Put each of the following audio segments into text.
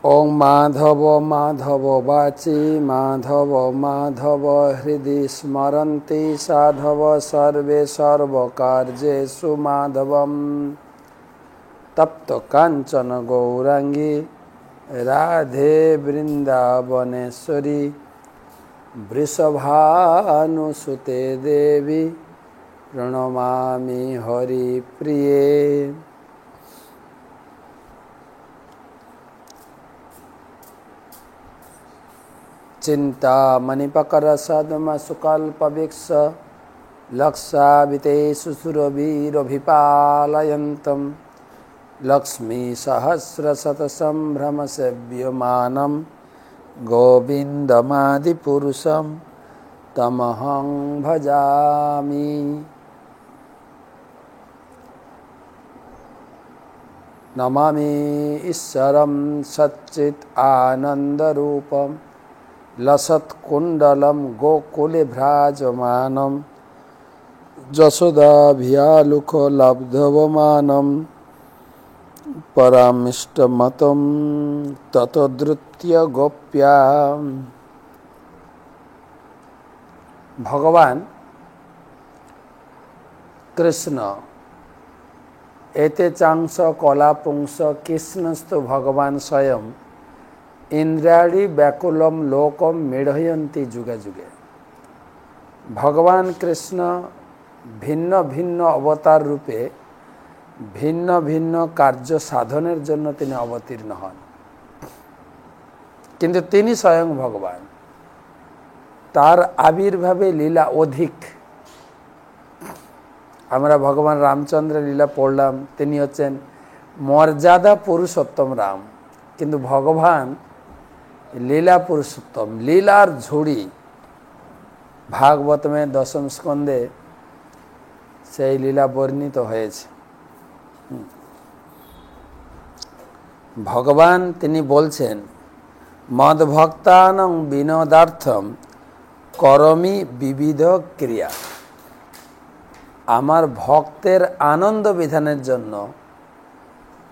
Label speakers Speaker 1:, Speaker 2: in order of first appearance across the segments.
Speaker 1: ओं माधव माधव वाची माधव माधव हृदि स्मरन्ति साधव सर्वे सर्वकार्येषु माधवम् तप्त कांचन गौरांगी राधे वृंदावनेश्वरी वृषभानुसुते देवी प्रणमामि हरिप्रिये। चिंतामणिपकर सद्म सुकल्पवृक्ष लक्षावितेषु सुरवीरभिपालयन्तं लक्ष्मी सहस्रशतसंभ्रमसेव्यमानं गोविन्दमादिपुरुषं तमहं भजामि। नमामि ईश्वरं सच्चित् आनन्दरूपं लसत्कुण्डलं गोकुले भ्राजमानं जशोदाभियालुकलब्धवमानं परामिष्टमतं ततोद्धृत्य गोप्या। भगवान कृष्ण एते चांस कलापुंस कृष्णस्तु भगवान स्वयं इंद्रियाणि व्याकुलम लोकम मेढ़यन्ति जुगे जुगे। भगवान कृष्ण भिन्न भिन्न अवतार रूपे भिन्न भिन्न कार्य साधनेर जन्य तिनि अवतीर्ण हन, किन्तु तिनि स्वयं भगवान। तार आविर्भावे लीला अधिक। आमरा भगवान रामचंद्र लीला पढ़लाम, तिनि हच्छेन मर्यादा पुरुषोत्तम राम, किन्तु भगवान लीला पुरुषोत्तम। लीलार झुड़ी भागवत में दशम स्कंदे से लीला वर्णित तो भगवान तिनि बोलছেন मद भक्तानां विनोदार्थम करमी विविध क्रिया। आमार भक्तेर आनंद विधानेर जन्य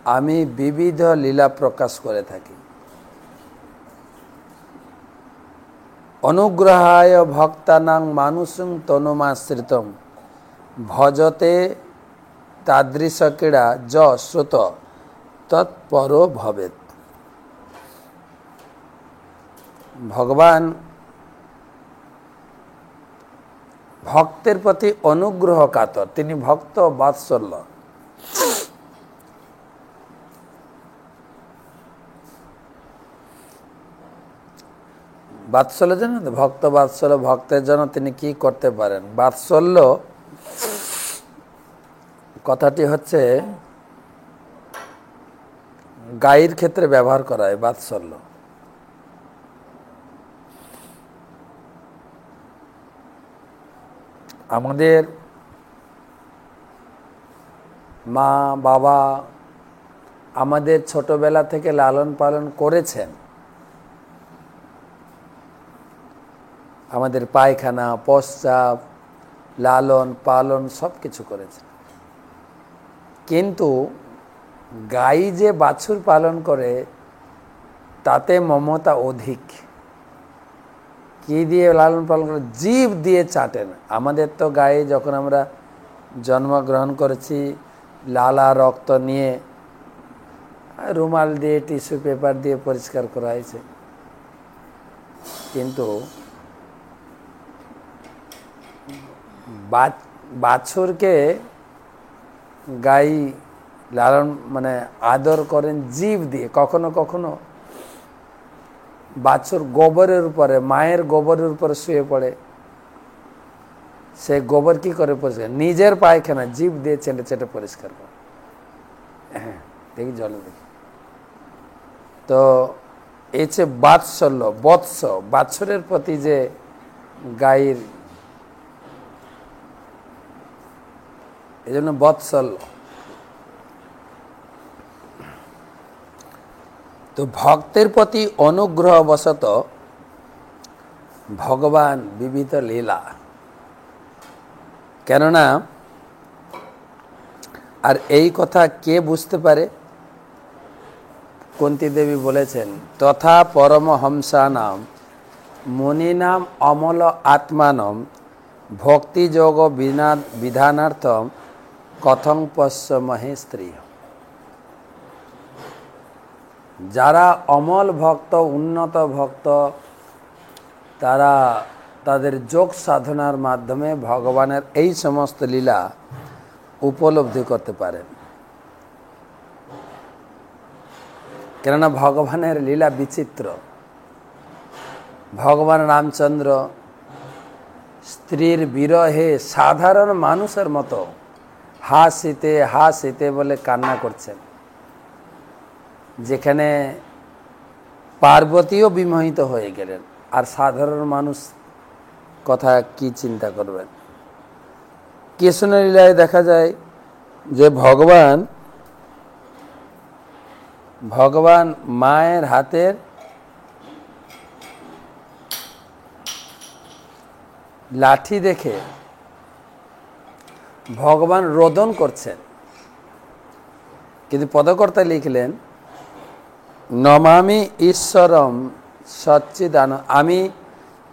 Speaker 1: आमी विविध लीला प्रकाश करे थाकी। अनुग्रहाय भक्तानां मानुषं तनुमाश्रितं भजते तादृशक्रीडा ज श्रुत तत्परो भवेत्। भगवान भक्तेर प्रति अनुग्रह कातर, तिनि भक्त बात्सल्य। बात्सल्य जानेन तो भक्त बात्सल्य भक्तेर जन्य तिनि कि करते पारेन। बात्सल्य कथाटी हच्छे गायेर क्षेत्रे व्यवहार करा है बात्सल्य। आमादेर मा बाबा आमादेर छोटोबेला थेके लालन पालन करेछेन। आमादेर पायखाना पश्चाप लालन पालन सब किछु करेछेन, किन्तु गाई जे बाछुर पालन करे ताते ममता अधिक। कि दिए लालन पालन करे? जीव दिए चाटेन। आमादेर तो गाये जखन आमरा जन्मग्रहण करेछि लाला रक्त निये रुमाल दिए टिश्यू पेपर दिए परिष्कार करा हयेछे, किन्तु बाछुर के गाई लालन माने आदर करें जीव दिए। कखनो कखनो बाछुर गोबरेर उपरे मायेर गोबरेर उपरे शुए पड़े, से गोबर की करे परिष्कार? निजेर पायखाना जीव दिए चेटे चेटे परिष्कार करे। देखी जले देखी तो एचे बात्सल्य बत्स बाछुरेर प्रति जे गायेर एजন্য बत्सल्य। तो भक्तेर प्रति अनुग्रह बशत भगवान विविध लीला केनना আর এই কথা কে বুঝতে পারে? কুন্তী দেবী বলেছেন, তথা পরমহংসানাম মুনিনাম অমল আত্মানম ভক্তিযোগ বিধানার্থম কথং পশ্যমহে স্ত্রী। যারা অমল ভক্ত, উন্নত ভক্ত, তারা তাদের যোগ সাধনার মাধ্যমে ভগবানের এই সমস্ত লীলা উপলব্ধি করতে পারেন। কেননা ভগবানের লীলা বিচিত্র। ভগবান রামচন্দ্র স্ত্রীর বিরহে সাধারণ মানুষের মতো হাসিতে হাসিতে বলে কান্না করছেন, যেখানে পার্বতীও বিমোহিত হয়ে গেলেন। আর সাধারণ মানুষ কথা কি চিন্তা করবেন। কৃষ্ণলীলায় দেখা যায় যে ভগবান মায়ের হাতের লাঠি দেখে ভগবান রোদন করছেন, কিন্তু পদকর্তা লিখলেন নমামি ঈশ্বরম সচ্চিদান। আমি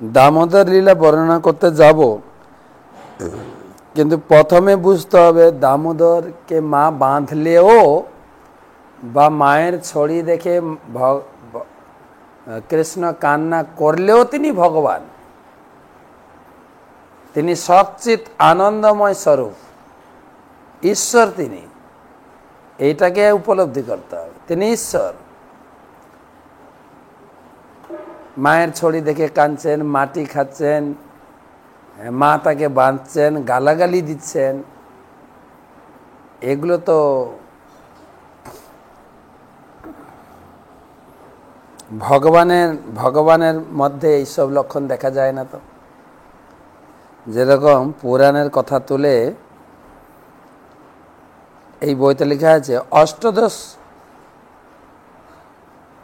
Speaker 1: দামোদর লীলা বর্ণনা করতে যাব, কিন্তু প্রথমে বুঝতে হবে দামোদরকে মা বাঁধলেও বা মায়ের ছড়ি দেখে কৃষ্ণ কান্না করলেও তিনি ভগবান, তিনি সচ্চিত আনন্দময় স্বরূপ, ঈশ্বর। তিনি এইটাকে উপলব্ধি করতে হবে, তিনি ঈশ্বর। মায়ের ছড়ি দেখে কাঁদছেন, মাটি খাচ্ছেন, মা তাকে বাঁধছেন, গালাগালি দিচ্ছেন, এগুলো তো ভগবানের মধ্যে এইসব লক্ষণ দেখা যায় না। তো যেরকম পুরাণের কথা তুলে এই বইতে লেখা আছে, অষ্টদশ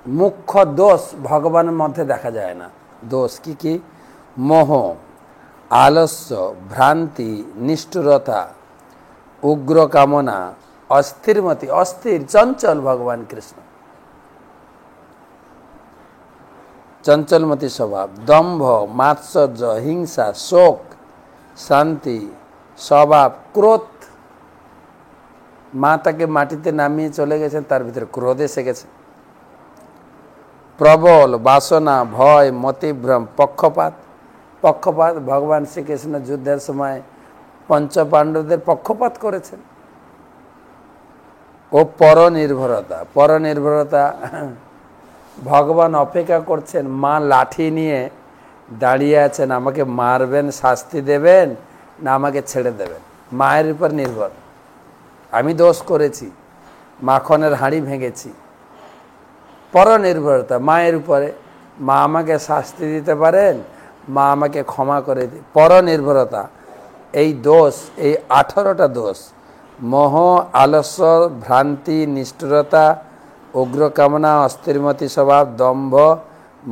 Speaker 1: মুখ্য দোষ ভগবানের মধ্যে দেখা যায় না। দোষ কি কি? মোহ, আলস্য, ভ্রান্তি, নিষ্ঠুরতা, উগ্র কামনা, অস্থিরমতি, অস্থির চঞ্চল ভগবান কৃষ্ণ, চঞ্চলমতি স্বভাব, দম্ভ, মাৎসর্য, হিংসা, শোক, শান্তি স্বভাব, ক্রোধ। মা তাকে মাটিতে নামিয়ে চলে গেছেন, তার ভিতরে ক্রোধ এসে গেছে। প্রবল বাসনা, ভয়, মতিভ্রম, পক্ষপাত। পক্ষপাত, ভগবান শ্রীকৃষ্ণ যুদ্ধের সময় পঞ্চপাণ্ডবদের পক্ষপাত করেছেন। ও পরনির্ভরতা। পরনির্ভরতা, ভগবান অপেক্ষা করছেন, মা লাঠি নিয়ে দাঁড়িয়ে আছেন, আমাকে মারবেন, শাস্তি দেবেন না আমাকে ছেড়ে দেবেন। মায়ের উপর নির্ভর। আমি দোষ করেছি, মাখনের হাঁড়ি ভেঙেছি, পরনির্ভরতা মায়ের উপরে। মা আমাকে শাস্তি দিতে পারেন, মা আমাকে ক্ষমা করে দিন। পরনির্ভরতা, এই দোষ, এই 18টা দোষ, মোহ, আলস্য, ভ্রান্তি, নিষ্ঠুরতা, উগ্রকামনা, অস্থিরমতি স্বভাব, দম্ভ,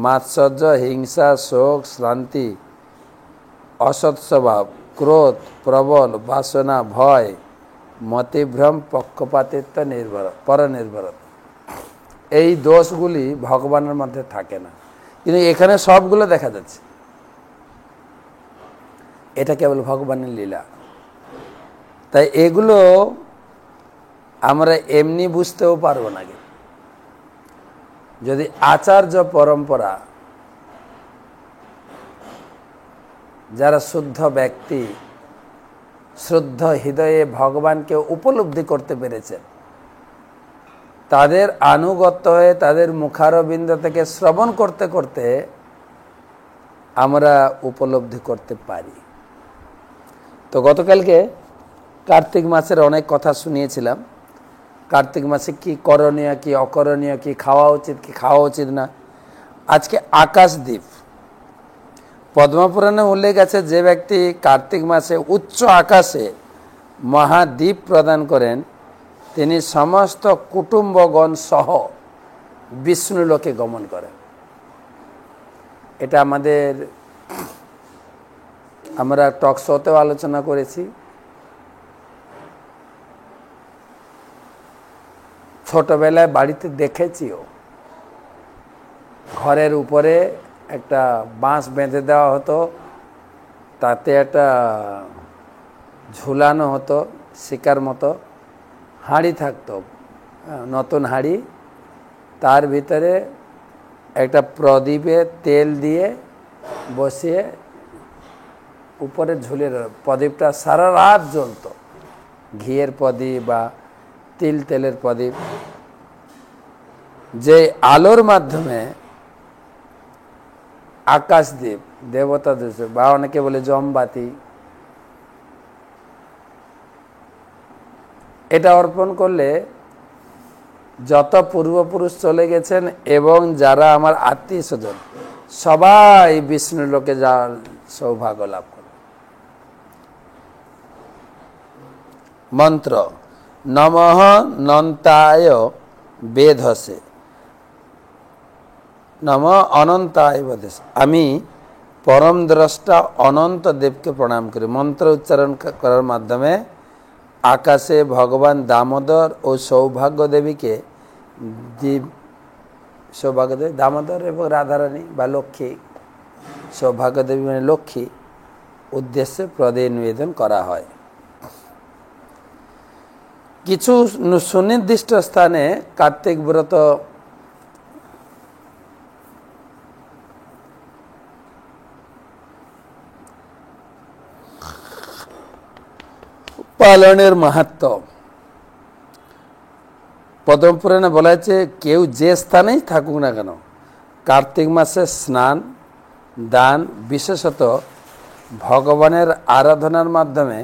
Speaker 1: মাৎসর্য, হিংসা, শোক, শ্রান্তি, অসৎ স্বভাব, ক্রোধ, প্রবল বাসনা, ভয়, মতিভ্রম, পক্ষপাতিত্ব, পরনির্ভরতা। এই দোষগুলি ভগবানের মধ্যে থাকে না, কিন্তু এখানে সবগুলো দেখা যাচ্ছে। এটা কেবল ভগবানের লীলা। তাই এগুলো আমরা এমনি বুঝতেও পারবো না। যদি আচার্য পরম্পরা, যারা শুদ্ধ ব্যক্তি, শুদ্ধ হৃদয়ে ভগবানকে উপলব্ধি করতে পেরেছেন, তাদের আনুগত্য হয়ে তাদের মুখারবিন্দ থেকে শ্রবণ করতে করতে আমরা উপলব্ধি করতে পারি। তো গতকালকে কার্তিক মাসের অনেক কথা শুনিয়েছিলাম। কার্তিক মাসে কি করণীয়, কি অকরণীয়, কি খাওয়া উচিত, কি খাওয়া উচিত না। আজকে আকাশদ্বীপ, পদ্মপুরাণে উল্লেখ আছে, যে ব্যক্তি কার্তিক মাসে উচ্চ আকাশে মহাদ্বীপ প্রদান করেন, তিনি সমস্ত কুটুম্বগণ সহ বিষ্ণু লোকে গমন করেন। এটা আমরা টক শোতেও আলোচনা করেছি। ছোটবেলায় বাড়িতে দেখেছিও। ঘরের উপরে একটা বাঁশ বেঁধে দেওয়া হতো, তাতে একটা ঝুলানো হতো শিকার মতো, হাঁড়ি থাকতো, নতুন হাঁড়ি, তার ভিতরে একটা প্রদীপে তেল দিয়ে বসিয়ে উপরে ঝুলিয়ে প্রদীপটা সারা রাত জ্বলত, ঘিয়ের প্রদীপ বা তেলের প্রদীপ, যে আলোর মাধ্যমে আকাশদ্বীপ, দেবতা দৃশ্য বা অনেকে বলে জমবাতি, এটা অর্পণ করলে যত পূর্বপুরুষ চলে গেছেন এবং যারা আমার আত্মীয় স্বজন সবাই বিষ্ণু লোকে যাওয়ার সৌভাগ্য লাভ করে। মন্ত্র নমঃ নন্তায় বেধসে, নমঃ অনন্তায় বেধসে, আমি পরম দ্রষ্টা অনন্ত দেবকে প্রণাম করি। মন্ত্র উচ্চারণ করার মাধ্যমে আকাশে ভগবান দামোদর ও সৌভাগ্য দেবীকে, সৌভাগ্য দেবী দামোদর এবং রাধারানী বা লক্ষ্মী, সৌভাগ্য দেবী মানে লক্ষ্মী উদ্দেশ্যে প্রদীপ নিবেদন করা হয়। কিছু সুনির্দিষ্ট স্থানে কার্তিক ব্রত পালনের মাহাত্ম্য পদ্মপুরাণে বলা হয়েছে, কেউ যে স্থানেই থাকুক না কেন কার্তিক মাসে স্নান দান, বিশেষত ভগবানের আরাধনার মাধ্যমে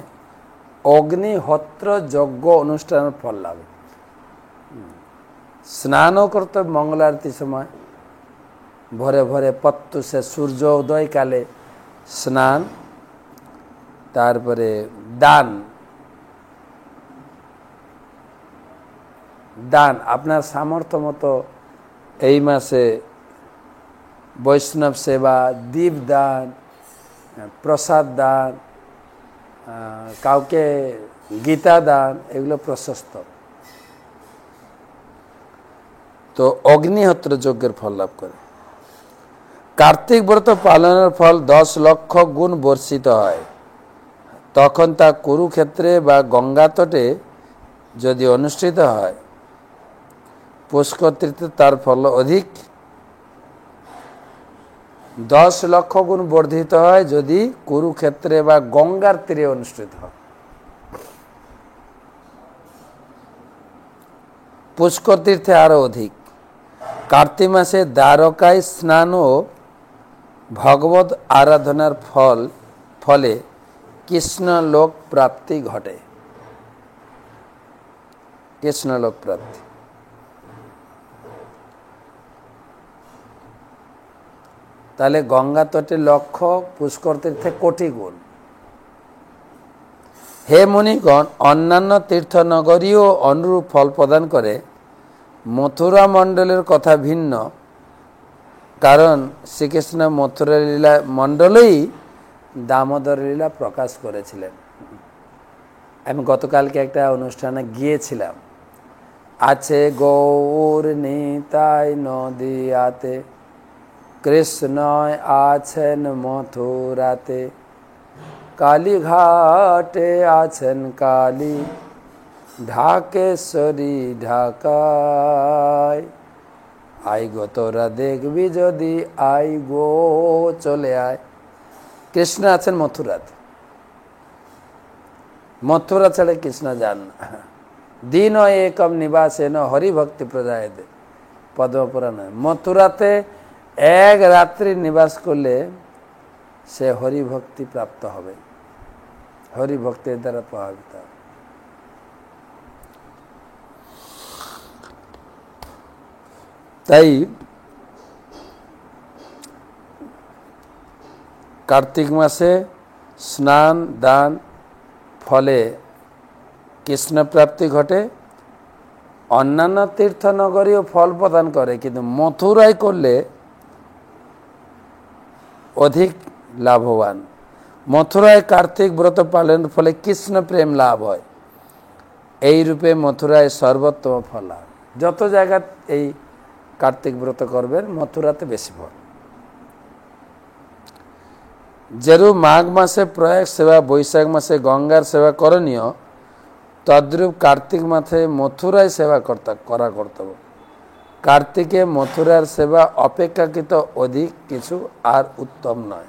Speaker 1: অগ্নিহোত্র যজ্ঞ অনুষ্ঠানের ফল লাভ। স্নানও করতে মঙ্গল আরতির সময় ভোরে ভোরে প্রত্যুষে সূর্য উদয়কালে স্নান, তারপরে দান, দান আপনার সামর্থ্য মতো এই মাসে বৈষ্ণব সেবা, দীপ দান, প্রসাদ দান, কাউকে গীতা দান, এগুলো প্রশস্ত। তো অগ্নিহোত্র যজ্ঞের ফল লাভ করে। কার্তিক ব্রত পালনের ফল 10 লক্ষ গুণ বর্ষিত হয়। তখন তা কুরুক্ষেত্রে বা গঙ্গা তটে যদি অনুষ্ঠিত হয়, পুষ্কর তীর্থে তার ফল অধিক 10 লক্ষ গুণ বর্ধিত হয় যদি কুরুক্ষেত্রে বা গঙ্গার তীরে অনুষ্ঠিত হয়। পুষ্কর তীর্থে আরো অধিক। কার্তিক মাসে দ্বারকায় স্নান ও ভগবত আরাধনার ফলে কৃষ্ণ লোক প্রাপ্তি ঘটে। কৃষ্ণ লোক প্রাপ্তি। তাহলে গঙ্গা তটে লক্ষ, পুষ্কর তীর্থে কোটি গুণ। হে মুনিগণ, অন্যান্য তীর্থনগরীও অনুরূপ ফল প্রদান করে। মথুরা মণ্ডলের কথা ভিন্ন, কারণ শ্রীকৃষ্ণ মথুরা লীলা মণ্ডলেই দামোদর লীলা প্রকাশ করেছিলেন। আমি গতকালকে একটা অনুষ্ঠানে গিয়েছিলাম। আছে গৌর নিতাই নদিয়াতে, কৃষ্ণ আছেন মথুরাতে, কালীঘাটে আছেন কালী, ঢাকেশ্বরী ঢাকায়। আই গো তোরা দেখবি যদি, আই গো চলে আয়। কৃষ্ণ আছেন মথুরাতে, মথুরা ছাড়া কৃষ্ণ যান না। দিন একম নিবাসেন হরিভক্তি প্রদায়তে, পদ্মপুরাণে। মথুরাতে এক রাত্রি নিবাস করলে সে হরিভক্তি প্রাপ্ত হবে, হরিভক্তির দ্বারা প্রভাবিত হবে। তাই কার্তিক মাসে স্নান দান ফলে কৃষ্ণ প্রাপ্তি ঘটে। অন্যান্য তীর্থনগরীও ফল প্রদান করে, কিন্তু মথুরায় করলে অধিক লাভবান। মথুরায় কার্তিক ব্রত পালনের ফলে কৃষ্ণ প্রেম লাভ হয়। এই রূপে মথুরায় সর্বোত্তম ফল লাভ। যত জায়গা এই কার্তিক ব্রত করবেন, মথুরাতে বেশি ফল। যেরূপ মাঘ মাসে প্রয়াগ সেবা, বৈশাখ মাসে গঙ্গার সেবা করণীয়, তদ্রূপ কার্তিক মাসে মথুরায় সেবা করা কর্তব্য। কার্তিকে মথুরার সেবা অপেক্ষাকৃত অধিক কিছু আর উত্তম নয়।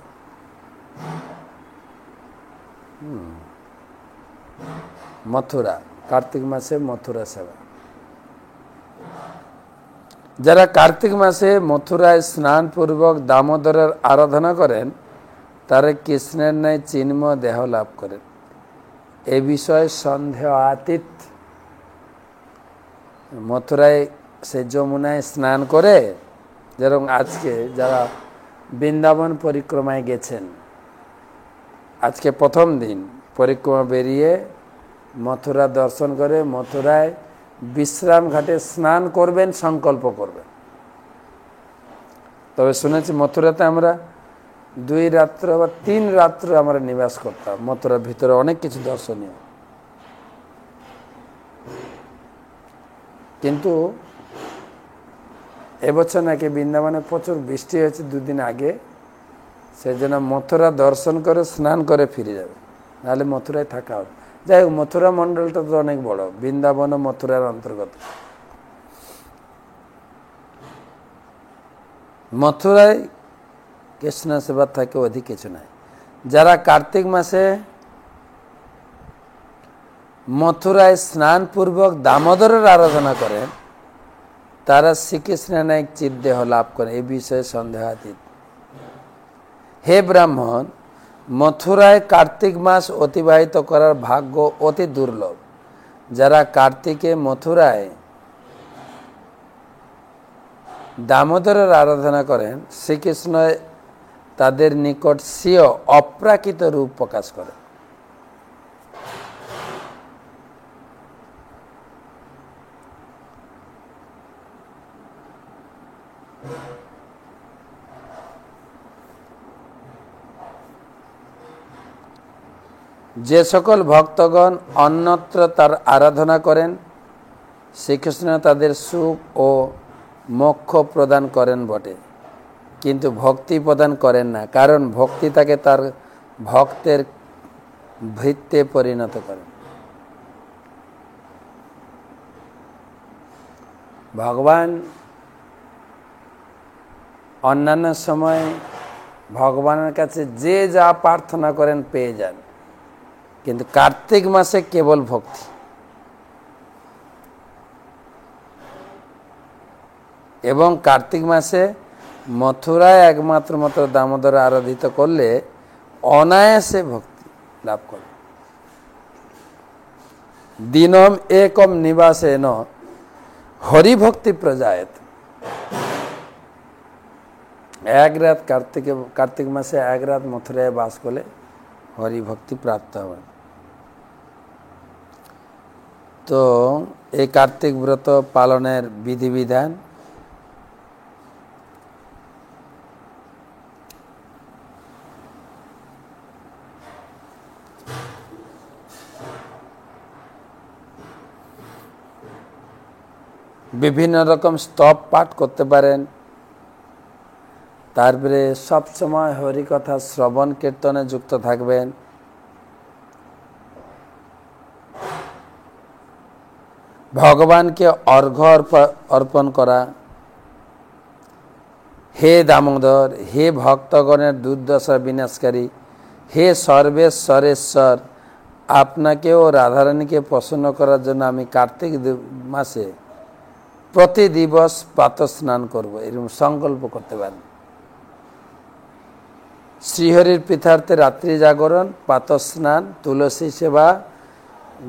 Speaker 1: মথুরা, কার্তিক মাসে মথুরা সেবা। যারা কার্তিক মাসে মথুরায় স্নান পূর্বক দামোদরের আরাধনা করেন, তারা কৃষ্ণের ন্যায় চিন্ময় দেহ লাভ করেন। এ বিষয়ে সন্দেহাতীত। মথুরায় সে যমুনায় স্নান করে, যেরকম আজকে যারা বৃন্দাবন পরিক্রমায় গেছেন, আজকে প্রথম দিন পরিক্রমা বেরিয়ে মথুরা দর্শন করে মথুরায় বিশ্রাম ঘাটে স্নান করবেন, সংকল্প করবেন। তবে শুনেছি মথুরাতে আমরা 2 রাত্র বা 3 রাত্র আমরা নিবাস করতাম। মথুরার ভিতরে অনেক কিছু দর্শনীয়, কিন্তু এবছর নাকি বৃন্দাবনে প্রচুর বৃষ্টি হয়েছে 2 দিন আগে, সেই জন্য মথুরা দর্শন করে স্নান করে ফিরে যাবে, নাহলে মথুরায় থাকা হবে। যাই হোক, মথুরা মণ্ডলটা তো অনেক বড়, বৃন্দাবন ও মথুরার অন্তর্গত। মথুরায় কৃষ্ণ সেবার থেকে অধিক কিছু নাই। যারা কার্তিক মাসে মথুরায় স্নান পূর্বক দামোদরের আরাধনা করেন, তারা শ্রীকৃষ্ণের ন্যায় চিৎদেহ লাভ করেন। এই বিষয়ে সন্দেহাতীত। হে ব্রাহ্মণ, মথুরায় কার্তিক মাস অতিবাহিত করার ভাগ্য অতি দুর্লভ। যারা কার্তিকে মথুরায় দামোদরের আরাধনা করেন, শ্রীকৃষ্ণ তাদের নিকট স্বীয় অপ্রাকৃত রূপ প্রকাশ করে। যে সকল ভক্তগণ অন্যত্র তার আরাধনা করেন, শ্রীকৃষ্ণ তাদের সুখ ও মোক্ষ প্রদান করেন বটে, কিন্তু ভক্তি প্রদান করেন না, কারণ ভক্তি তাকে তার ভক্তের ভৃত্যে পরিণত করেন। ভগবান অন্যান্য সময় ভগবানের কাছে যে যা প্রার্থনা করেন পেয়ে যান, কিন্তু কার্তিক মাসে কেবল ভক্তি। এবং কার্তিক মাসে মথুরায় একমাত্র দামোদর আরাধিত করলে অনায়াসে ভক্তি লাভ করে। দিনম একম নিবাসেন হরিভক্তি প্রজায়েত। এক রাত কার্তিক মাসে এক রাত মথুরায় বাস করলে হরিভক্তি প্রাপ্ত হবে। তো এই কার্তিক ব্রত পালনের বিধিবিধান, বিভিন্ন রকম স্তব পাঠ করতে পারেন। তারপরে সবসময় হরিকথা শ্রবণ কীর্তনে যুক্ত থাকবেন। ভগবানকে অর্ঘ্য অর্পণ করা। হে দামোদর, হে ভক্তগণের দুর্দশা বিনাশকারী, হে সর্বেশ্বরেশ্বর, আপনাকে ও রাধারানীকে প্রসন্ন করার জন্য আমি কার্তিক মাসে প্রতি দিবস প্রাতঃ স্নান করব, এরকম সংকল্প করতে পারেন। শ্রীহরির প্রীতার্থে রাত্রি জাগরণ, প্রাতঃ স্নান, তুলসী সেবা,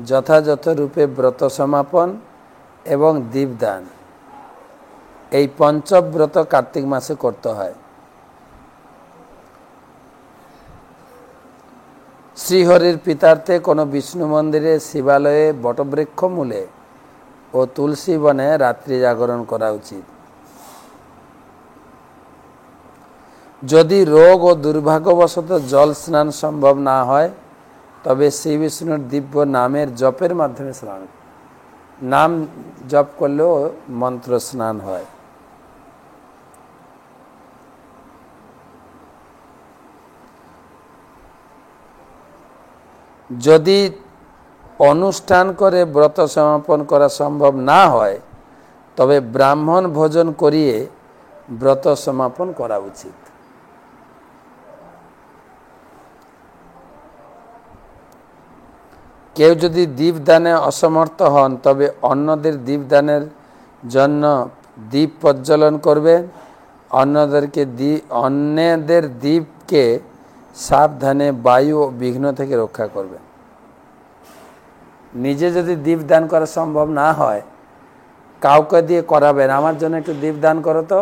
Speaker 1: যথাযথ রূপে ব্রত সমাপন এবং দীপদান, এই পঞ্চব্রত কার্তিক মাসে করতে হয়। শ্রীহরির প্রীতার্থে কোনো বিষ্ণু মন্দিরে, শিবালয়ে, বটবৃক্ষ মূলে ও তুলসী বনে রাত্রি জাগরণ করা উচিত। যদি রোগ ও দুর্ভাগ্যবশত জল স্নান সম্ভব না হয়, তবে শ্রী বিষ্ণুর দিব্য নামের জপের মাধ্যমে স্নান, নাম জপ করলেও মন্ত্র স্নান হয়। যদি অনুষ্ঠান করে ব্রত সমাপন করা সম্ভব না হয় তবে ব্রাহ্মণ ভোজন করিয়ে ব্রত সমাপন করা উচিত। কেউ যদি দীপদানে অসমর্থ হন তবে অন্যদের দীপদানের জন্য দীপ প্রজ্বলন করবেন। অন্যদের দীপকে সাবধানে বায়ু ও বিঘ্ন থেকে রক্ষা করবেন। নিজে যদি দীপ দান করা সম্ভব না হয় কাউকে দিয়ে করাবেন, আমার জন্য একটু দীপ দান করো তো।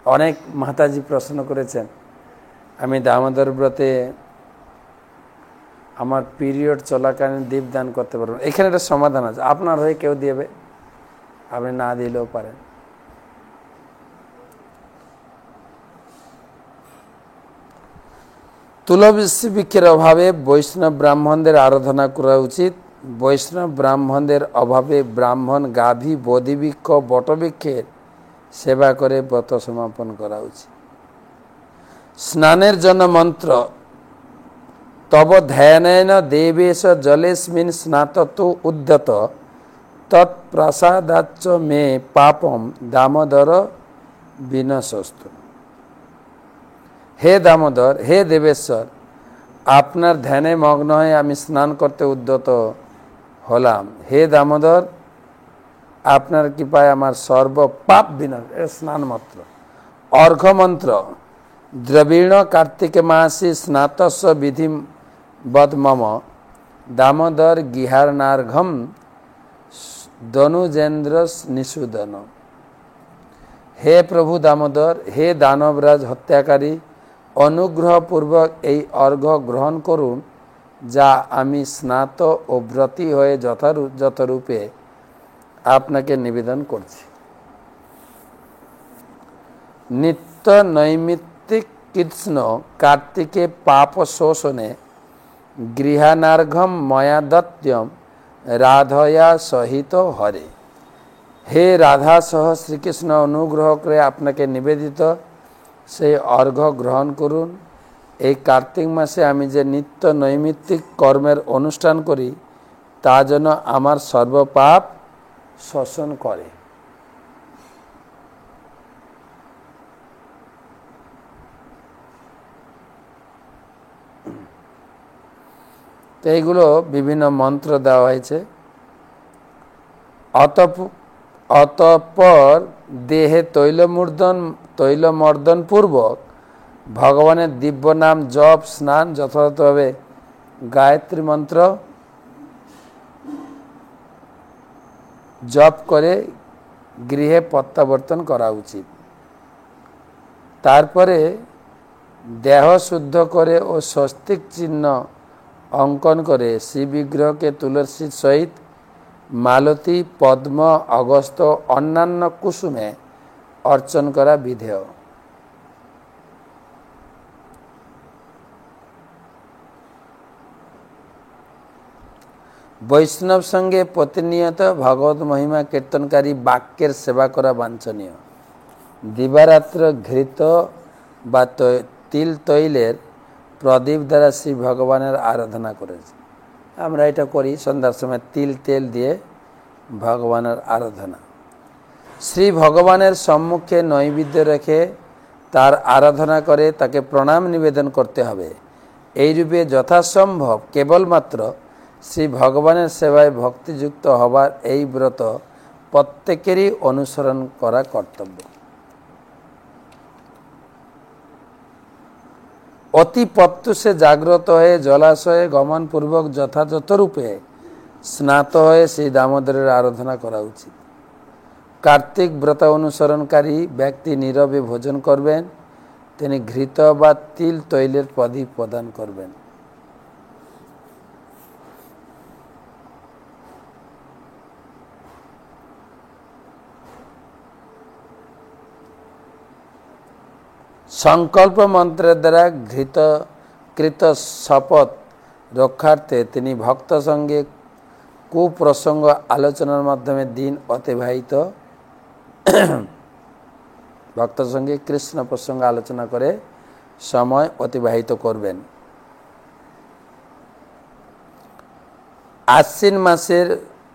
Speaker 1: অনেক মাতাজি প্রশ্ন করেছেন, আমি দামোদর ব্রতে আমার পিরিয়ড চলাকালীন দীপ দান করতে পারবো। এখানে একটা সমাধান আছে, আপনার হয়ে কেউ দেবে, আপনি না দিলেও পারেন। তুলসী বৃক্ষের অভাবে বৈষ্ণব ব্রাহ্মণদের আরাধনা করা উচিত। বৈষ্ণব ব্রাহ্মণদের অভাবে ব্রাহ্মণ গাভী, বোধিবৃক্ষ, বটবৃক্ষের সেবা করে ব্রত সমাপন করা উচিত। স্নানের জন্য মন্ত্র, তব ধ্যানেন দেবেশ জলেস্মিন স্নাতত উদ্যত তৎপ্রসাদাচ্চ মে পাপম দামোদর বিনশস্তু। হে দামোদর, হে দেবেশ্বর, আপনার ধ্যানে মগ্ন হয়ে আমি স্নান করতে উদ্যত হলাম। হে দামোদর, আপনার কৃপায় আমার সর্ব পাপ বিনাশ। স্নান মাত্র। অর্ঘ্যমন্ত্র, দ্রবীণ কার্তিকে মাসি স্নাতস্ব বিধি বদ মম দামোদর গিহার্নার্ঘম দনুজেন্দ্র নিষুদন। হে প্রভু দামোদর, হে দানবরাজ হত্যাকারী, অনুগ্রহপূর্বক এই অর্ঘ্য গ্রহণ করুন যা আমি স্নাত ও ব্রতী হয়ে যথারূপে আপনাকে নিবেদন করছি। নিত্য নৈমিত্তিক কৃষ্ণ কার্তিকে পাপ শোষণে গৃহানার্ঘম ময়া দত্যম রাধয়া সহিত হরে। হে রাধা সহ শ্রীকৃষ্ণ অনুগ্রহ করে আপনাকে নিবেদিত সেই অর্ঘ্য গ্রহণ করুন। এই কার্তিক মাসে আমি যে নিত্য নৈমিত্তিক কর্মের অনুষ্ঠান করি তা যেন আমার সর্বপাপ শোষণ করে। তো এইগুলো বিভিন্ন মন্ত্র দেওয়া হয়েছে। অতঃপর দেহে তৈলমর্দন পূর্বক ভগবানের দিব্য নাম জপ, স্নান, যথাযথভাবে গায়ত্রী মন্ত্র জপ করে গৃহে প্রত্যাবর্তন করা উচিত। তারপরে দেহ শুদ্ধ করে ও স্বস্তিক চিহ্ন অঙ্কন করে শ্রীবিগ্রহকে তুলসীর সহিত মালতী, পদ্ম, অগস্ত্য অন্যান্য কুসুমে অর্চন করা বিধেয়। বৈষ্ণব সঙ্গে প্রতিনিয়ত ভগবত মহিমা কীর্তনকারী বাক্যের সেবা করা বাঞ্ছনীয়। দিবারাত্র ঘৃত বা তিল তৈলের প্রদীপ দ্বারা শ্রী ভগবানের আরাধনা করেছে। আমরা এটা করি সন্ধ্যার সময় তিল তেল দিয়ে ভগবানের আরাধনা। শ্রী ভগবানের সম্মুখে নৈবেদ্য রেখে তার আরাধনা করে তাকে প্রণাম নিবেদন করতে হবে। এইরূপে যথাসম্ভব কেবলমাত্র শ্রী ভগবানের সেবায় ভক্তিযুক্ত হবার এই ব্রত প্রত্যেকেরই অনুসরণ করা কর্তব্য। অতি প্রত্যুষে জাগ্রত হয়ে জলাশয়ে গমনপূর্বক যথাযথ রূপে স্নাত হয়ে সেই দামোদরের আরাধনা করা উচিত। কার্তিক ব্রত অনুসরণকারী ব্যক্তি নীরবে ভোজন করবেন। তিনি ঘৃত বা তিল তৈলের প্রদীপ প্রদান করবেন। সংকল্প মন্ত্রের দ্বারা কৃত শপথ রক্ষার্থে তিনি ভক্ত সঙ্গে কুপ্রসঙ্গ আলোচনার মাধ্যমে দিন অতিবাহিত ভক্ত সঙ্গে কৃষ্ণ প্রসঙ্গ আলোচনা করে সময় অতিবাহিত করবেন। আশ্বিন মাসের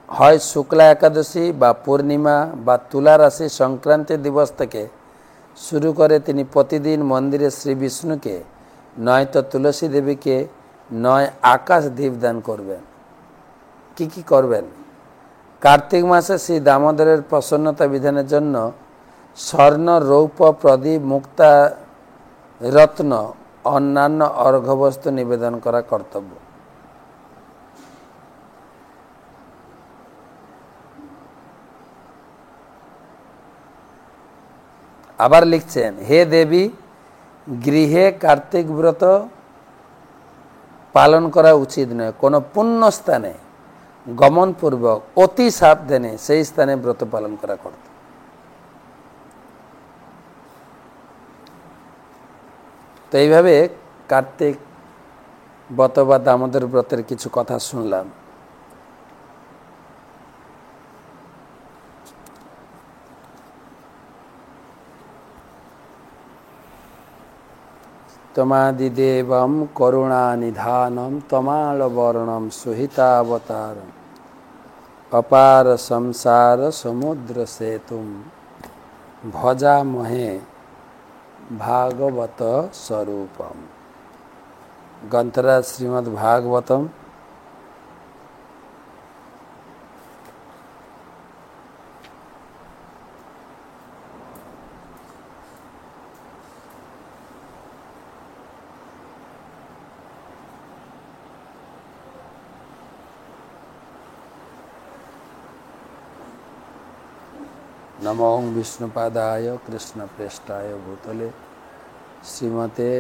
Speaker 1: হয় শুক্লা একাদশী বা পূর্ণিমা বা তুলা রাশি সংক্রান্তি দিবস থেকে শুরু করে তিনি প্রতিদিন মন্দিরে শ্রী বিষ্ণুকে নয়তো তুলসী দেবীকে নয় আকাশ দীপ দান করবেন। কি করবেন? কার্তিক মাসে শ্রী দামোদরের প্রসন্নতা বিধানের জন্য স্বর্ণ, রৌপ্য, প্রদীপ, মুক্তা, রত্ন অন্যান্য অর্ঘ্যবস্তু নিবেদন করা কর্তব্য। আবার লিখছেন, হে দেবী, গৃহে কার্তিক ব্রত পালন করা উচিত নয়। কোনো পুণ্যস্থানে গমনপূর্বক অতি সাবধানে সেই স্থানে ব্রত পালন করা কর্তব্য। তো এইভাবে কার্তিক ব্রত বা দামোদর ব্রতের কিছু কথা শুনলাম। তমাদিদেবম করুণানিধানম তমালবর্ণম সুহিতাবতারম অপার সংসার সমুদ্র সেতুম ভজামহে ভাগবত স্বরূপম। গ্রন্থরাজ শ্রীমদ্ ভাগবতম नमो विष्णुपादाय कृष्णप्रेष्ठाय भूतले श्रीमते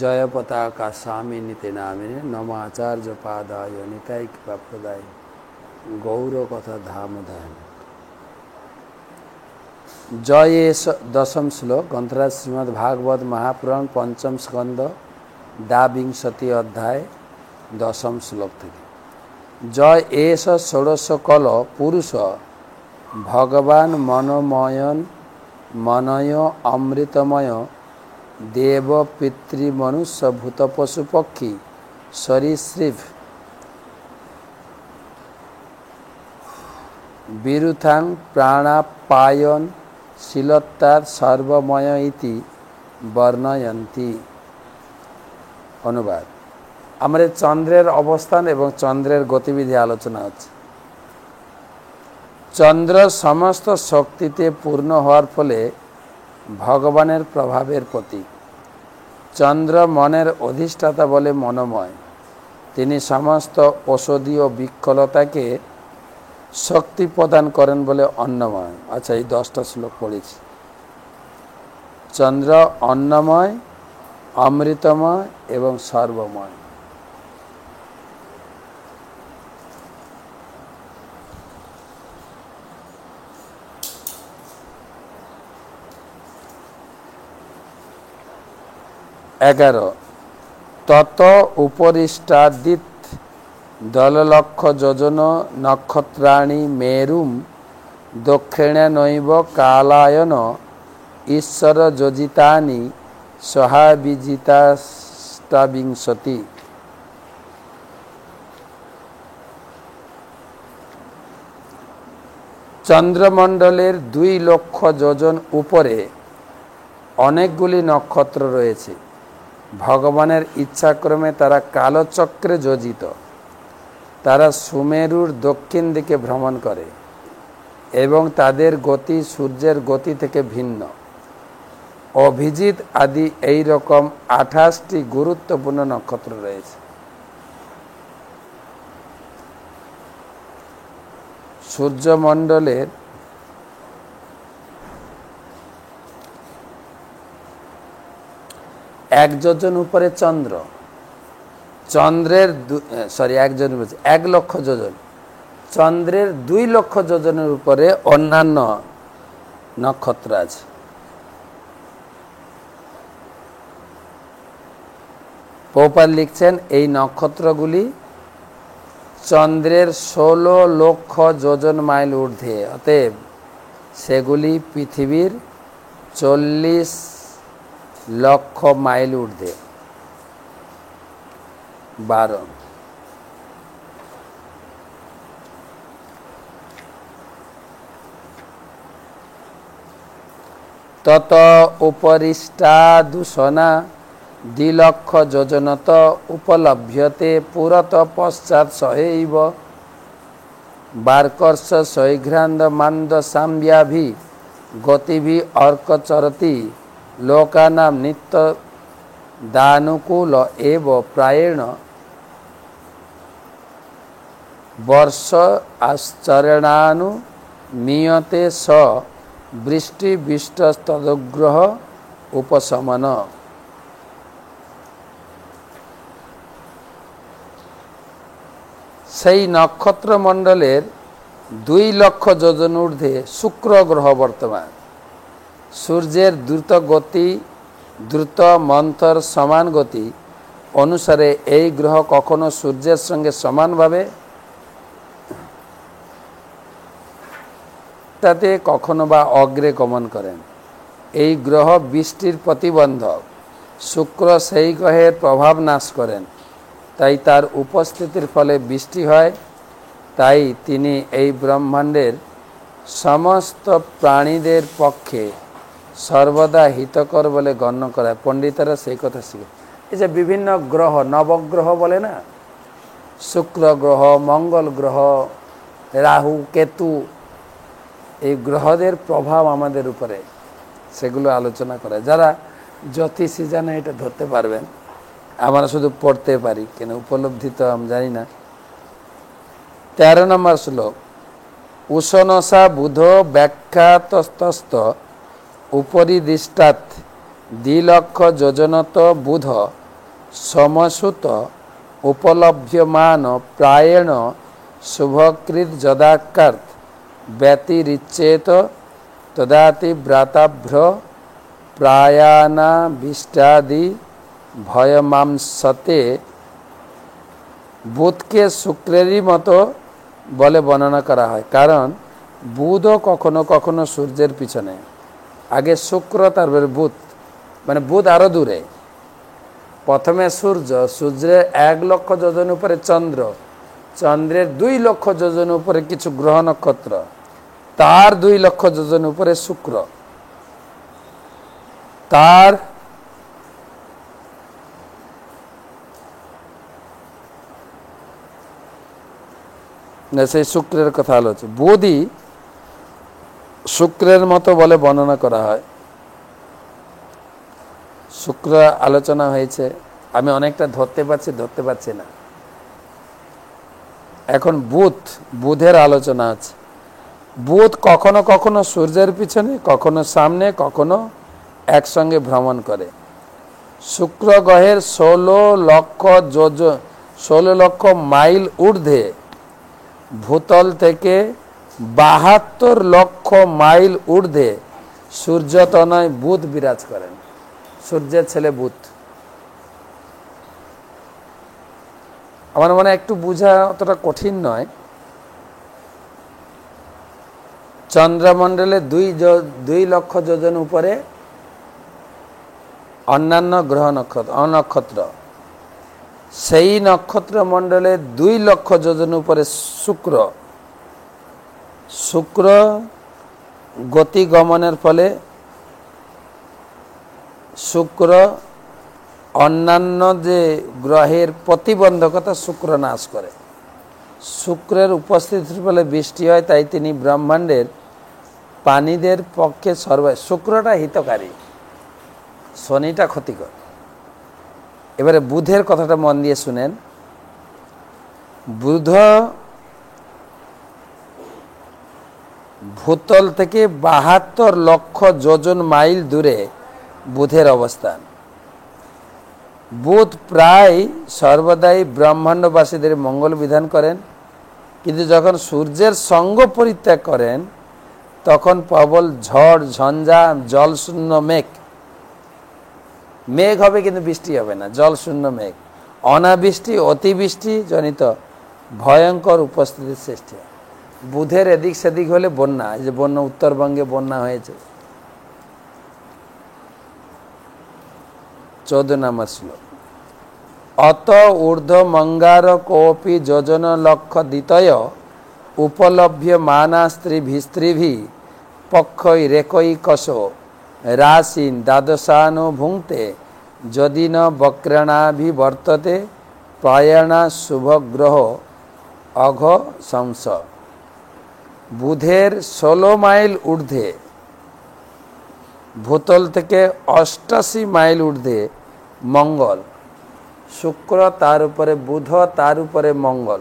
Speaker 1: जयपताका स्वामिनीते नामिने नमो आचार्यपादाय निताय कृपाप्रदाय गौरकथा धामधाय। जय दशम श्लोक ग्रंथराज श्रीमद् भागवत महापुराण पंचम स्कंद द्वाविंशति अध्याय दशम श्लोक থেকে। जय एष षोडश कल पुरुष भगवान मनोमयन मनय अमृतमय देव पितृ मनुष्य भूत पशु पक्षी सरीसृप विरुथां प्राणापायन शीलत्तात् सर्वमय इति वर्णयन्ति। अनुवाद, আমাদের চন্দ্রের অবস্থান এবং চন্দ্রের গতিবিধি আলোচনা হচ্ছে। চন্দ্র সমস্ত শক্তিতে পূর্ণ হওয়ার ফলে ভগবানের প্রভাবের প্রতীক। চন্দ্র মনের অধিষ্ঠাতা বলে মনোময়। তিনি সমস্ত ঔষধীয় বৃক্ষলতাকে শক্তি প্রদান করেন বলে অন্নময়। আচ্ছা, এই 10টা শ্লোক পড়েছি। চন্দ্র অন্নময়, অমৃতময় এবং সর্বময়। एगारो तत उपरिष्टादित दललक्ष योजन नक्षत्राणि मेरुम दक्षिणेनैव कालायन ईश्वर योजितानि सहाविजिताष्टाविंशति। চন্দ্রমণ্ডলের 2 লক্ষ যোজন উপরে অনেকগুলি নক্ষত্র রয়েছে। ভগবানের ইচ্ছাক্রমে তারা কালচক্রে যোজিত। তারা সুমেরুর দক্ষিণ দিকে ভ্রমণ করে এবং তাদের গতি সূর্যের গতি থেকে ভিন্ন। অভিজিৎ আদি এই রকম 28টি গুরুত্বপূর্ণ নক্ষত্র রয়েছে। সূর্যমণ্ডলের এক যোজন উপরে চন্দ্র, চন্দ্রের 1 লক্ষ যোজন, চন্দ্রের 2 লক্ষ যোজনের উপরে অন্যান্য নক্ষত্র আছে। প্রভুপাদ লিখছেন, এই নক্ষত্রগুলি চন্দ্রের 16 লক্ষ যোজন মাইল ঊর্ধ্বে। অতএব সেগুলি পৃথিবীর 40 লক্ষ মাইল ঊর্ধ্বে। 12 তত উপরিষ্টা দূষণা 2 লক্ষ যোজনত উপলভ্যতে পুরত পশ্চাৎ সহৈব বার্কর্ষ সৈঘ্রান্দ মান্দ সাম্যাভি গতিভি অর্কচরতি লোকানাম নিত্য দানুকূল এব প্রায়েণ বর্ষ আশ্চরণানু মিয়তে স বৃষ্টি বিষ্টস্তদগ্রহ উপশমন। সেই নক্ষত্রমণ্ডলের 2 লক্ষ যোজন ঊর্ধ্বে শুক্র গ্রহ বর্তমান। সূর্যের দ্রুত মন্থর সমান গতি অনুসারে এই গ্রহ কখনো সূর্যের সঙ্গে সমানভাবে তাতে কখনো বা অগ্রে গমন করেন। এই গ্রহ বৃষ্টির প্রতিবন্ধক। শুক্র সেই গ্রহের প্রভাব নাশ করেন, তাই তার উপস্থিতির ফলে বৃষ্টি হয়। তাই তিনি এই ব্রহ্মাণ্ডের সমস্ত প্রাণীদের পক্ষে সর্বদা হিতকর বলে গণ্য করা হয়। পণ্ডিতরা সেই কথা শিখে। এই যে বিভিন্ন গ্রহ, নবগ্রহ বলে না, শুক্র গ্রহ, মঙ্গল গ্রহ, রাহু, কেতু, এই গ্রহদের প্রভাব আমাদের উপরে, সেগুলো আলোচনা করে। যারা জ্যোতিষী জানে এটা ধরতে পারবেন। আমরা শুধু পড়তে পারি, কেন উপলব্ধি তো আমি জানি না। 13 নম্বর শ্লোক। উষনসা বুধ ব্যাখ্যাতস্তস্ত উপরি দৃষ্টাৎ 2 লক্ষ যোজনত বুধ সমসুত উপলভ্যমান প্রায়েণ শুভকৃত যদাকার্থ ব্যতিরিচ্যেত তদাতি ব্রাতাভ্র প্রায়ানাভিষ্টাদি ভয়মাংসতে। বুধকে শুক্রেরই মতো বলে বর্ণনা করা হয়, কারণ বুধও কখনো কখনো সূর্যের পিছনে। আগে শুক্র, তারপরে বুধ, মানে বুধ আরও দূরে। প্রথমে সূর্য, সূর্যের 1 লক্ষ যোজন উপরে চন্দ্র, চন্দ্রের 2 লক্ষ যোজন উপরে কিছু গ্রহ নক্ষত্র, তার 2 লক্ষ যোজন উপরে শুক্র, তার সেই শুক্রের কথা আলোচনা। বুধই শুক্রের মতো বলে বর্ণনা করা হয়। শুক্র আলোচনা হয়েছে, আমি অনেকটা ধরতে পারছি না। এখন বুধের আলোচনা আছে। বুধ কখনো কখনো সূর্যের পিছনে, কখনো সামনে, কখনো একসঙ্গে ভ্রমণ করে। শুক্র গ্রহের 16 লক্ষ মাইল ঊর্ধ্বে ভূতল থেকে 72 লক্ষ মাইল ঊর্ধ্বে সূর্যতনয় বুধ বিরাজ করেন। সূর্যের ছেলে বুধ। আমার মনে একটু বোঝা অতটা কঠিন নয়। চন্দ্রমণ্ডলে 2 লক্ষ যোজন উপরে অন্যান্য গ্রহ নক্ষত্র, সেই নক্ষত্রমণ্ডলে 2 লক্ষ যোজন উপরে শুক্র গতিগমনের ফলে শুক্র অন্যান্য যে গ্রহের প্রতিবন্ধকতা শুক্র নাশ করে। শুক্রের উপস্থিতির ফলে বৃষ্টি হয়, তাই তিনি ব্রহ্মাণ্ডের প্রাণীদের পক্ষে শুক্রটা হিতকারী, শনিটা ক্ষতিকর। এবারে বুধের কথাটা মন দিয়ে শুনেন। বুধ ভূতল থেকে 72 লক্ষ যোজন মাইল দূরে বুধের অবস্থান। বুধ প্রায় সর্বদাই ব্রহ্মাণ্ডবাসীদের মঙ্গল বিধান করেন, কিন্তু যখন সূর্যের সঙ্গ পরিত্যাগ করেন তখন প্রবল ঝড়, ঝঞ্ঝা, জলশূন্য মেঘ হবে, কিন্তু বৃষ্টি হবে না। জলশূন্য মেঘ, অনাবৃষ্টি, অতিবৃষ্টি জনিত ভয়ঙ্কর উপস্থিতির সৃষ্টি হয়। বুধের এদিক সেদিক হলে বন্যা, এই যে বন্যা, উত্তরবঙ্গে বন্যা হয়েছে। 14 নম্বর শ্লোক। অত ঊর্ধ্বমঙ্গার কোপি যোজন লক্ষ দ্বিতয় উপলভ্য মানা স্ত্রীভি পক্ষৈরেকৈকশ রাশিন দ্বাদশানো ভুঙ্ক্তে যদি ন বক্রণাভিবর্ততে প্রায়ণা শুভগ্রহ অঘ শংস। বুধের 16 মাইল ঊর্ধ্বে, ভূতল থেকে 88 মাইল ঊর্ধ্বে মঙ্গল, শুক্র তার উপরে বুধ, তার উপরে মঙ্গল।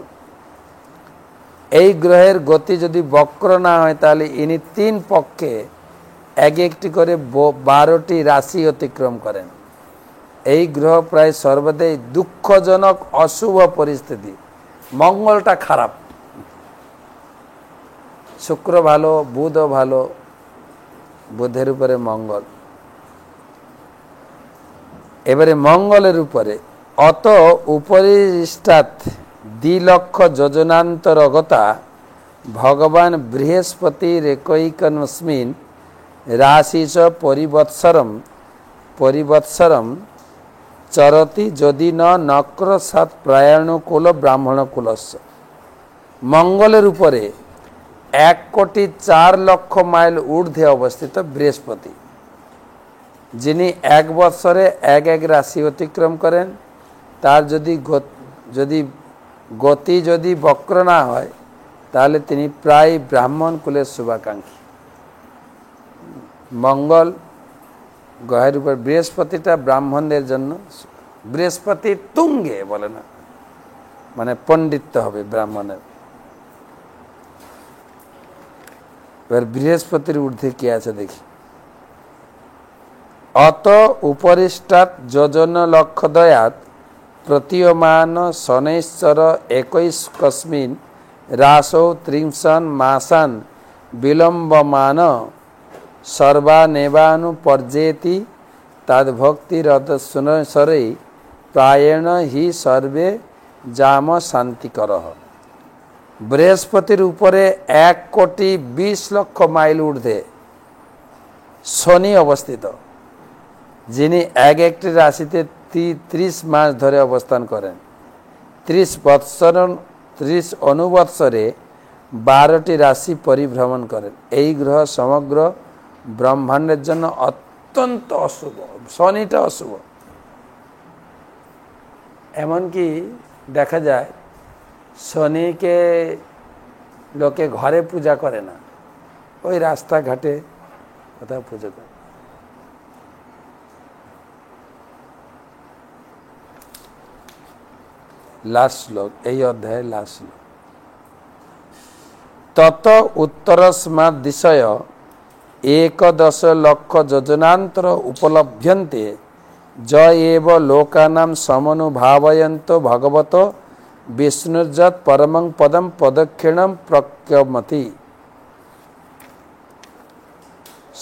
Speaker 1: এই গ্রহের গতি যদি বক্র না হয় তাহলে ইনি 3 পক্ষে এক একটি করে 12টি রাশি অতিক্রম করেন। এই গ্রহ প্রায় সর্বদাই দুঃখজনক অশুভ পরিস্থিতি। মঙ্গলটা খারাপ, শুক্র ভালো, বুধও ভালো, বুধের উপরে মঙ্গল। এবারে মঙ্গলের উপরে অত উপরিষ্টাৎ 2 লক্ষ যোজনান্তরগতা ভগবান বৃহস্পতিরেকৈকস্মিন রাশিচ পরিবৎসরম চরতি যদি ন নক্র সাত প্রায়ণকুল ব্রাহ্মণকুলস্য। মঙ্গলের উপরে 1,04,00,000 মাইল ঊর্ধ্বে অবস্থিত বৃহস্পতি, যিনি 1 বৎসরে এক রাশি অতিক্রম করেন। তার গতি যদি বক্র না হয় তাহলে তিনি প্রায় ব্রাহ্মণ কুলের শুভাকাঙ্ক্ষী। মঙ্গল গ্রহের উপর বৃহস্পতিটা ব্রাহ্মণদের জন্য, বৃহস্পতি তুঙ্গে বলে না, মানে পণ্ডিত্য হবে ব্রাহ্মণের। এবার বৃহস্পতির ঊর্ধ্বে কি আছে দেখি। অত উপরিষ্টাৎ যোজন লক্ষ দয়াত প্রতীয়মান শনৈশ্বর 21 রাসৌ 30 মাসান বিলম্বমান সর্বানেবানুপর্যেতি তদ্ভক্তিরদস্বরে প্রায়ণ হি সর্বে জাম শান্তিকর। বৃহস্পতির উপরে 1,20,00,000 মাইল ঊর্ধ্বে শনি অবস্থিত, যিনি এক একটি রাশিতে 30 মাস ধরে অবস্থান করেন। 30 অনুবৎসরে 12টি রাশি পরিভ্রমণ করেন। এই গ্রহ সমগ্র ব্রহ্মাণ্ডের জন্য অত্যন্ত অশুভ। শনিটা অশুভ, এমনকি দেখা যায় শনিকে লোকে ঘরে পূজা করে না, ওই রাস্তাঘাটে কোথাও পুজো করে। লাস্ট শ্লোক, এই অধ্যায়ের লাস্ট শ্লোক। তত উত্তরস্মাৎ দিশয় 11 লক্ষ যোজনান্তর উপলভ্যন্তে য এব লোকানাম সমনুভাবয়ন্ত ভগবত বিষ্ণুর্যৎ পরমং পদম পদক্ষিণম প্রক্রমতি।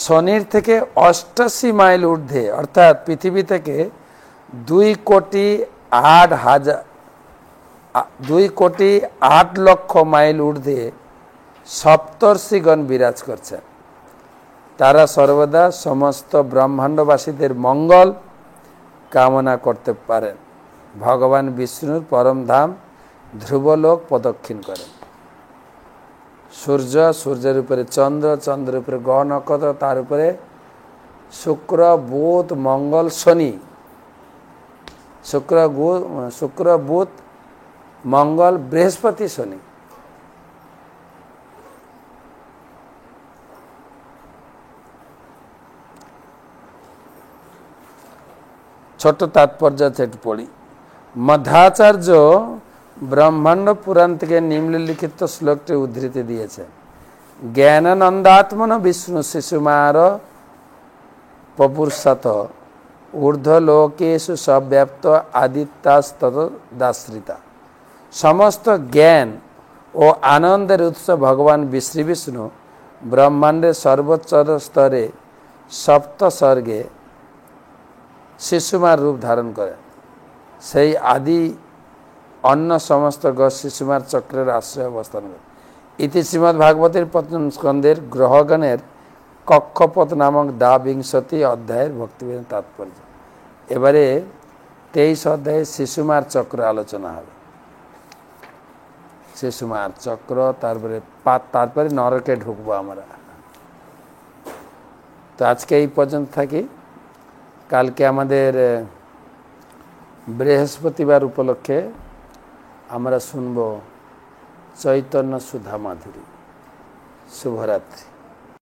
Speaker 1: শনির থেকে 88 মাইল ঊর্ধ্বে, অর্থাৎ পৃথিবী থেকে 2,08,00,000 মাইল ঊর্ধ্বে সপ্তর্ষিগণ বিরাজ করছেন। তারা সর্বদা সমস্ত ব্রহ্মাণ্ডবাসীদের মঙ্গল কামনা করতে পারেন। ভগবান বিষ্ণুর পরম ধাম ধ্রুবলোক প্রদক্ষিণ করেন। সূর্য, সূর্যের উপরে চন্দ্র, চন্দ্রের উপরে গ্রহ নক্ষত্র, তার উপরে শুক্র, বুধ, মঙ্গল, শনি। শুক্র, বুধ, মঙ্গল, বৃহস্পতি, শনি। ছোট তাৎপর্য একটু পড়ি। মধ্যাচার্য ব্রহ্মাণ্ড পুরাণ থেকে নিম্নলিখিত শ্লোকটি উদ্ধৃতি দিয়েছে। জ্ঞানানন্দাত্মন বিষ্ণু শিশুমার পপুরসত ঊর্ধ্বলোকেষু সব্যাপ্ত আদিত্যাস্তত দাশ্রিতা। সমস্ত জ্ঞান ও আনন্দের উৎস ভগবান শ্রী বিষ্ণু ব্রহ্মাণ্ডের সর্বোচ্চ স্তরে সপ্ত স্বর্গে শিশুমার রূপ ধারণ করে। সেই আদি অন্য সমস্ত গ্রহ শিশুমার চক্রের আশ্রয় অবস্থান করে। ইতি শ্রীমদ্ ভাগবতের 5ম স্কন্ধের গ্রহগণের কক্ষপথ নামক 20 অধ্যায়ের ভক্তিবেদন তাৎপর্য। এবারে 23 অধ্যায়ে শিশুমার চক্র আলোচনা হবে। শিশুমার চক্র, তারপরে নরকে ঢুকবো আমরা। তো আজকে এই পর্যন্ত থাকি। কালকে আমাদের বৃহস্পতিবার উপলক্ষে আমরা শুনব চৈতন্য সুধা মাধুরী। শুভরাত্রি।